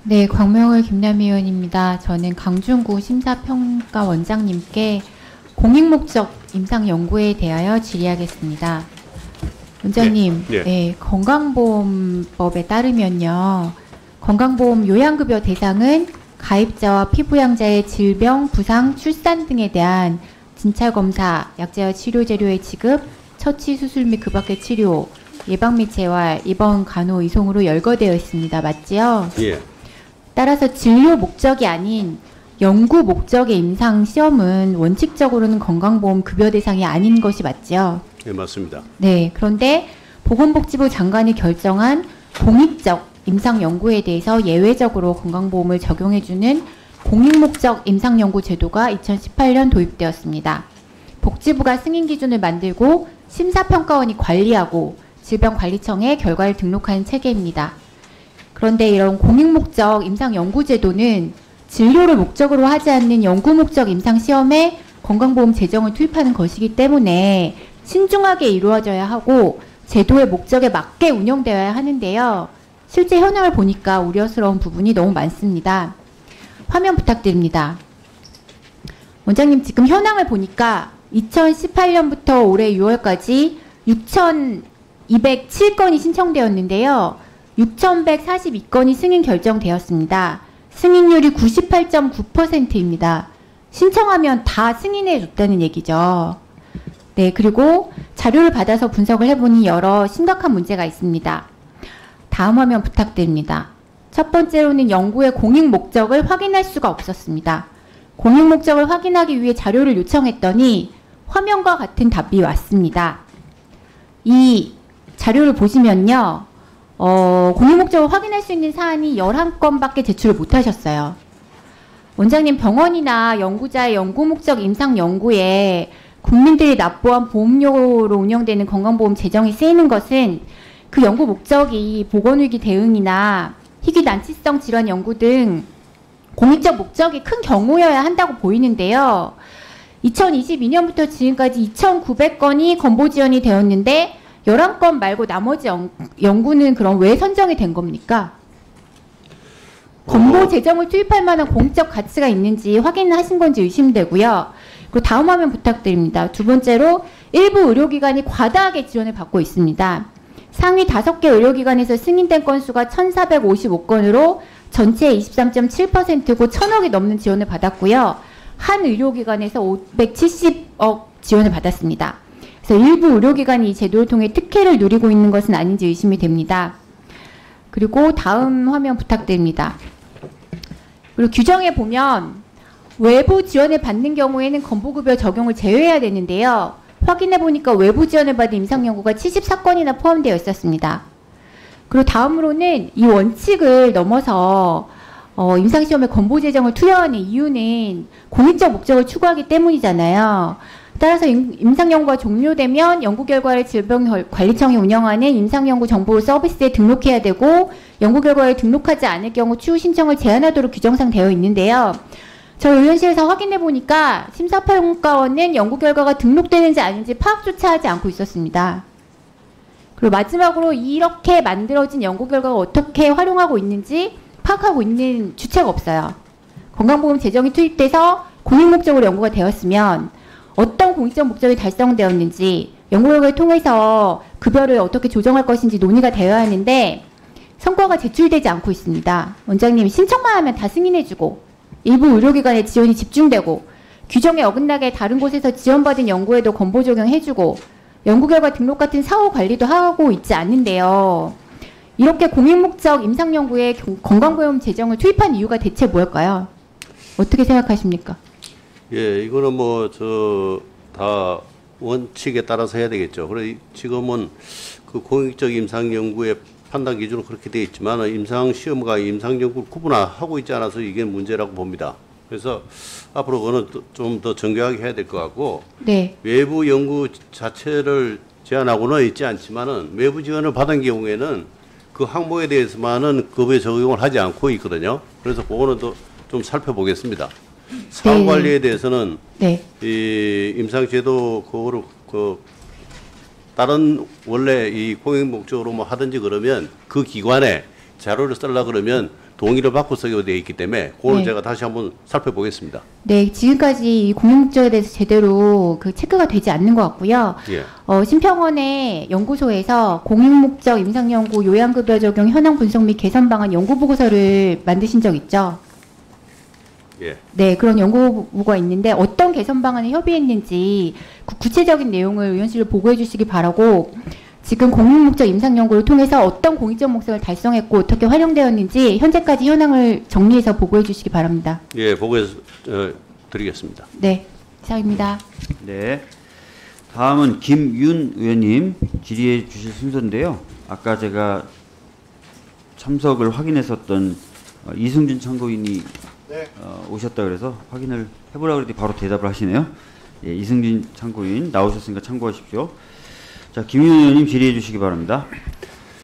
네, 광명을 김남희 의원입니다. 저는 강준구 심사평가 원장님께 공익목적 임상연구에 대하여 질의하겠습니다. 원장님, 예. 네, 건강보험법에 따르면요, 건강보험 요양급여 대상은 가입자와 피부양자의 질병, 부상, 출산 등에 대한 진찰검사, 약제와 치료재료의 지급, 처치, 수술 및 그 밖의 치료, 예방 및 재활, 입원, 간호, 이송으로 열거되어 있습니다. 맞지요? 예. 따라서 진료 목적이 아닌 연구 목적의 임상 시험은 원칙적으로는 건강보험 급여 대상이 아닌 것이 맞죠? 예, 맞습니다. 네. 그런데 보건복지부 장관이 결정한 공익적 임상 연구에 대해서 예외적으로 건강보험을 적용해주는 공익목적 임상연구 제도가 2018년 도입되었습니다. 복지부가 승인 기준을 만들고 심사평가원이 관리하고 질병관리청에 결과를 등록하는 체계입니다. 그런데 이런 공익목적 임상연구제도는 진료를 목적으로 하지 않는 연구목적 임상시험에 건강보험 재정을 투입하는 것이기 때문에 신중하게 이루어져야 하고 제도의 목적에 맞게 운영되어야 하는데요. 실제 현황을 보니까 우려스러운 부분이 너무 많습니다. 화면 부탁드립니다. 원장님, 지금 현황을 보니까 2018년부터 올해 6월까지 6,207건이 신청되었는데요. 6,142건이 승인 결정되었습니다. 승인율이 98.9%입니다. 신청하면 다 승인해 줬다는 얘기죠. 네, 그리고 자료를 받아서 분석을 해보니 여러 심각한 문제가 있습니다. 다음 화면 부탁드립니다. 첫 번째로는 연구의 공익 목적을 확인할 수가 없었습니다. 공익 목적을 확인하기 위해 자료를 요청했더니 화면과 같은 답이 왔습니다. 이 자료를 보시면요. 공익 목적을 확인할 수 있는 사안이 11건밖에 제출을 못하셨어요. 원장님, 병원이나 연구자의 연구 목적 임상 연구에 국민들이 납부한 보험료로 운영되는 건강보험 재정이 쓰이는 것은 그 연구 목적이 보건위기 대응이나 희귀난치성 질환 연구 등 공익적 목적이 큰 경우여야 한다고 보이는데요. 2022년부터 지금까지 2,900건이 건보 지원이 되었는데 11건 말고 나머지 연구는 그럼 왜 선정이 된 겁니까? 건보 재정을 투입할 만한 공적 가치가 있는지 확인하신 건지 의심되고요. 그리고 다음 화면 부탁드립니다. 두 번째로 일부 의료기관이 과다하게 지원을 받고 있습니다. 상위 5개 의료기관에서 승인된 건수가 1,455건으로 전체의 23.7%고 1,000억이 넘는 지원을 받았고요. 한 의료기관에서 570억 지원을 받았습니다. 그래서 일부 의료기관이 이 제도를 통해 특혜를 누리고 있는 것은 아닌지 의심이 됩니다. 그리고 다음 화면 부탁드립니다. 그리고 규정에 보면 외부 지원을 받는 경우에는 건보급여 적용을 제외해야 되는데요. 확인해 보니까 외부 지원을 받은 임상연구가 74건이나 포함되어 있었습니다. 그리고 다음으로는 이 원칙을 넘어서 임상시험에 건보 재정을 투여하는 이유는 공익적 목적을 추구하기 때문이잖아요. 따라서 임상연구가 종료되면 연구 결과를 질병관리청이 운영하는 임상연구 정보 서비스에 등록해야 되고 연구 결과를 등록하지 않을 경우 추후 신청을 제한하도록 규정상 되어 있는데요. 저 의원실에서 확인해 보니까 심사평가원은 연구 결과가 등록되는지 아닌지 파악조차 하지 않고 있었습니다. 그리고 마지막으로 이렇게 만들어진 연구 결과가 어떻게 활용하고 있는지 파악하고 있는 주체가 없어요. 건강보험 재정이 투입돼서 공익 목적으로 연구가 되었으면 어떤 공익적 목적이 달성되었는지 연구 결과를 통해서 급여를 어떻게 조정할 것인지 논의가 되어야 하는데 성과가 제출되지 않고 있습니다. 원장님, 신청만 하면 다 승인해주고 일부 의료기관에 지원이 집중되고 규정에 어긋나게 다른 곳에서 지원받은 연구에도 건보 적용해주고 연구 결과 등록 같은 사후 관리도 하고 있지 않는데요. 이렇게 공익목적 임상연구에 건강보험 재정을 투입한 이유가 대체 뭘까요? 어떻게 생각하십니까? 예, 이거는 다 원칙에 따라서 해야 되겠죠. 그래 지금은 그 공익적 임상연구의 판단 기준은 그렇게 되어 있지만 임상시험과 임상연구를 구분하고 있지 않아서 이게 문제라고 봅니다. 그래서 앞으로 그거는 좀 더 정교하게 해야 될 것 같고, 네. 외부 연구 자체를 제한하고는 있지 않지만은 외부 지원을 받은 경우에는 그 항목에 대해서만은 급여 적용을 하지 않고 있거든요. 그래서 그거는 또 좀 살펴보겠습니다. 사후 관리에 대해서는 네. 이 임상제도 그거를 다른 원래 이 공익 목적으로 뭐 하든지 그러면 그 기관에 자료를 쓰려 그러면 동의를 받고 쓰게 되어 있기 때문에 그거는 네. 제가 다시 한번 살펴보겠습니다. 네, 지금까지 이 공유 목적에 대해서 제대로 그 체크가 되지 않는 것 같고요. 예. 심평원의 연구소에서 공유 목적 임상 연구 요양급여 적용 현황 분석 및 개선 방안 연구 보고서를 만드신 적 있죠? 예. 네, 그런 연구보고가 있는데 어떤 개선 방안을 협의했는지 그 구체적인 내용을 의원실로 보고해 주시기 바라고, 지금 공유목적 임상연구를 통해서 어떤 공익적 목적을 달성했고 어떻게 활용되었는지 현재까지 현황을 정리해서 보고해 주시기 바랍니다. 예, 보고해서 드리겠습니다. 네, 이상입니다. 네. 다음은 김윤 의원님 질의해 주실 순서인데요. 아까 제가 참석을 확인했었던 이승준 참고인이 오셨다 그래서 확인을 해보라고 그랬더니 바로 대답을 하시네요. 예, 이승준 참고인 나오셨으니까 참고하십시오. 자, 김윤 의원님 질의해 주시기 바랍니다.